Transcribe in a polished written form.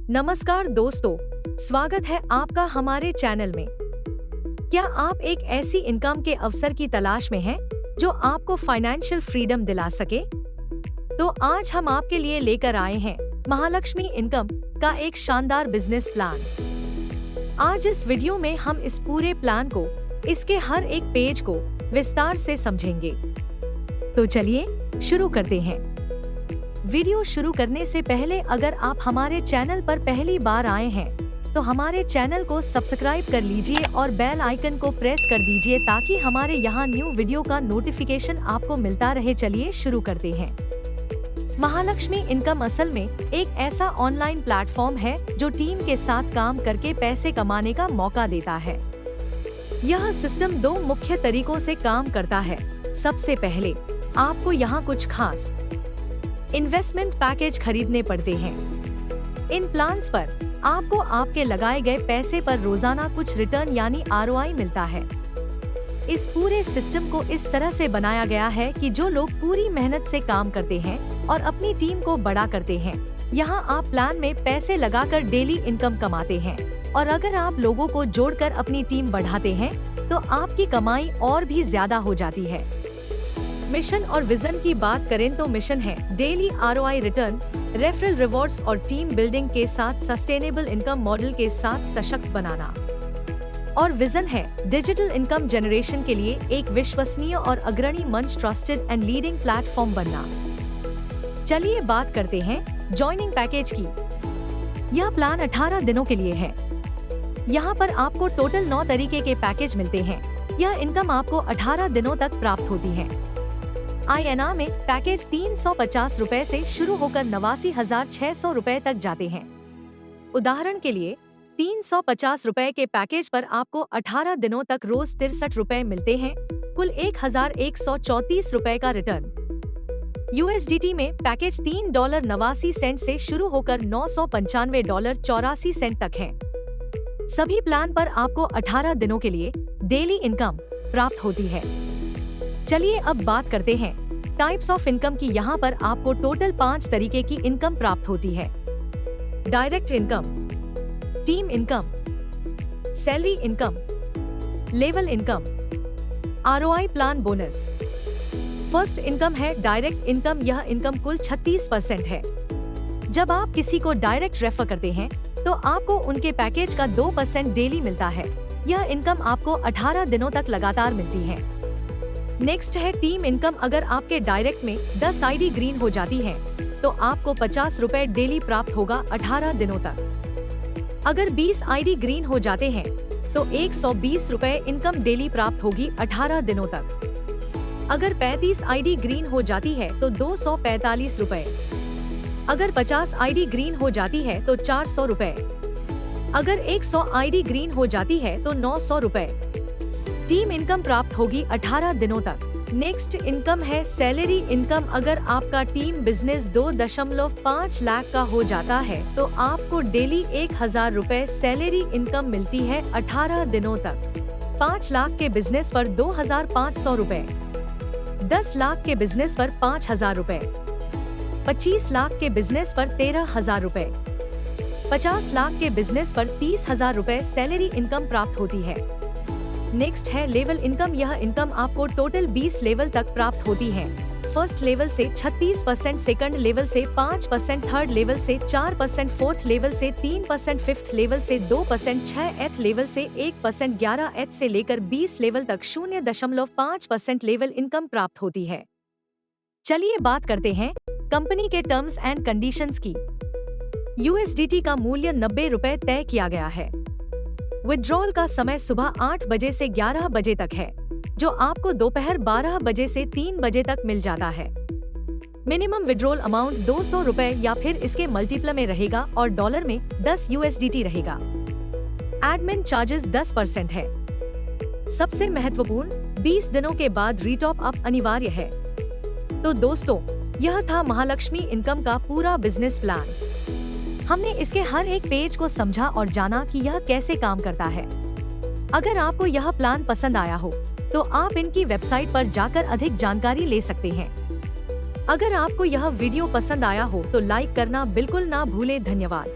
नमस्कार दोस्तों, स्वागत है आपका हमारे चैनल में। क्या आप एक ऐसी इनकम के अवसर की तलाश में हैं जो आपको फाइनेंशियल फ्रीडम दिला सके? तो आज हम आपके लिए लेकर आए हैं महालक्ष्मी इनकम का एक शानदार बिजनेस प्लान। आज इस वीडियो में हम इस पूरे प्लान को, इसके हर एक पेज को विस्तार से समझेंगे। तो चलिए शुरू करते हैं। वीडियो शुरू करने से पहले अगर आप हमारे चैनल पर पहली बार आए हैं तो हमारे चैनल को सब्सक्राइब कर लीजिए और बेल आइकन को प्रेस कर दीजिए ताकि हमारे यहाँ न्यू वीडियो का नोटिफिकेशन आपको मिलता रहे। चलिए शुरू करते हैं। महालक्ष्मी इनकम असल में एक ऐसा ऑनलाइन प्लेटफॉर्म है जो टीम के साथ काम करके पैसे कमाने का मौका देता है। यह सिस्टम दो मुख्य तरीकों से काम करता है। सबसे पहले आपको यहाँ कुछ खास इन्वेस्टमेंट पैकेज खरीदने पड़ते हैं। इन प्लान्स पर आपको आपके लगाए गए पैसे पर रोजाना कुछ रिटर्न यानी ROI मिलता है। इस पूरे सिस्टम को इस तरह से बनाया गया है कि जो लोग पूरी मेहनत से काम करते हैं और अपनी टीम को बड़ा करते हैं, यहाँ आप प्लान में पैसे लगाकर डेली इनकम कमाते हैं, और अगर आप लोगों को जोड़कर अपनी टीम बढ़ाते हैं तो आपकी कमाई और भी ज्यादा हो जाती है। मिशन और विजन की बात करें तो मिशन है daily ROI return, referral rewards और टीम बिल्डिंग के साथ सस्टेनेबल इनकम मॉडल के साथ सशक्त बनाना। और विजन है डिजिटल इनकम जनरेशन के लिए एक विश्वसनीय और अग्रणी मंच, ट्रस्टेड एंड लीडिंग प्लेटफॉर्म बनना। चलिए बात करते हैं ज्वाइनिंग पैकेज की। यह प्लान 18 दिनों के लिए है। यहाँ पर आपको टोटल 9 तरीके के पैकेज मिलते हैं। यह इनकम आपको 18 दिनों तक प्राप्त होती है। INR में पैकेज 350 रुपए से शुरू होकर 89,600 रुपए तक जाते हैं। उदाहरण के लिए 350 रुपए के पैकेज पर आपको 18 दिनों तक रोज 63 रुपए मिलते हैं, कुल 1,134 रुपए का रिटर्न। USDT में पैकेज $3.89 से शुरू होकर $995.84 तक है। सभी प्लान पर आपको 18 दिनों के लिए डेली इनकम प्राप्त होती है। चलिए अब बात करते हैं टाइप्स ऑफ इनकम की। यहाँ पर आपको टोटल 5 तरीके की इनकम प्राप्त होती है। Direct income, team income, salary income, level income, ROI plan bonus. First income है डायरेक्ट इनकम। यह इनकम कुल 36% है। जब आप किसी को डायरेक्ट रेफर करते हैं तो आपको उनके पैकेज का 2% डेली मिलता है। यह इनकम आपको 18 दिनों तक लगातार मिलती है। नेक्स्ट है टीम इनकम। अगर आपके डायरेक्ट में 10 ID ग्रीन हो जाती है तो आपको 50 रुपए डेली प्राप्त होगा 18 दिनों तक। अगर 20 ID ग्रीन हो जाते हैं तो 120 रुपए इनकम डेली प्राप्त होगी 18 दिनों तक। अगर 35 ID ग्रीन हो जाती है तो 245 रुपए। अगर 50 ID ग्रीन हो जाती है तो 400 रुपए। अगर 100 ID ग्रीन हो जाती है तो 900 रुपए। टीम इनकम प्राप्त होगी 18 दिनों तक। नेक्स्ट इनकम है सैलरी इनकम। अगर आपका टीम बिजनेस 2.5 लाख का हो जाता है तो आपको डेली 1,000 रुपए सैलरी इनकम मिलती है 18 दिनों तक। 5 लाख के बिजनेस पर 2,500 रुपए, 10 लाख के बिजनेस पर 5,000 रुपए, 25 लाख के बिजनेस पर 13,000 रुपए, 50 लाख के बिजनेस पर 30,000 रुपए सैलरी इनकम प्राप्त होती है। नेक्स्ट है लेवल इनकम। यह इनकम आपको टोटल 20 लेवल तक प्राप्त होती है। फर्स्ट लेवल से 36%, सेकंड लेवल से 5%, थर्ड लेवल से 4%, फोर्थ लेवल से 3%, फिफ्थ लेवल से 2%, 6th लेवल से 1%, 11th से लेकर 20 लेवल तक 0.5% लेवल इनकम प्राप्त होती है। चलिए बात करते हैं कंपनी के टर्म्स एंड कंडीशंस की। USDT का मूल्य 90 रुपए तय किया गया है। विड्रॉल का समय सुबह 8 बजे से 11 बजे तक है, जो आपको दोपहर 12 बजे से 3 बजे तक मिल जाता है। मिनिमम विड्रॉल अमाउंट 200 रुपए या फिर इसके मल्टीपल में रहेगा और डॉलर में 10 USDT रहेगा। एडमिन चार्जेस 10% है। सबसे महत्वपूर्ण, 20 दिनों के बाद रीटॉप अप अनिवार्य है। तो दोस्तों, यह था महालक्ष्मी इनकम का पूरा बिजनेस प्लान। हमने इसके हर एक पेज को समझा और जाना कि यह कैसे काम करता है। अगर आपको यह प्लान पसंद आया हो तो आप इनकी वेबसाइट पर जाकर अधिक जानकारी ले सकते हैं। अगर आपको यह वीडियो पसंद आया हो तो लाइक करना बिल्कुल ना भूलें। धन्यवाद।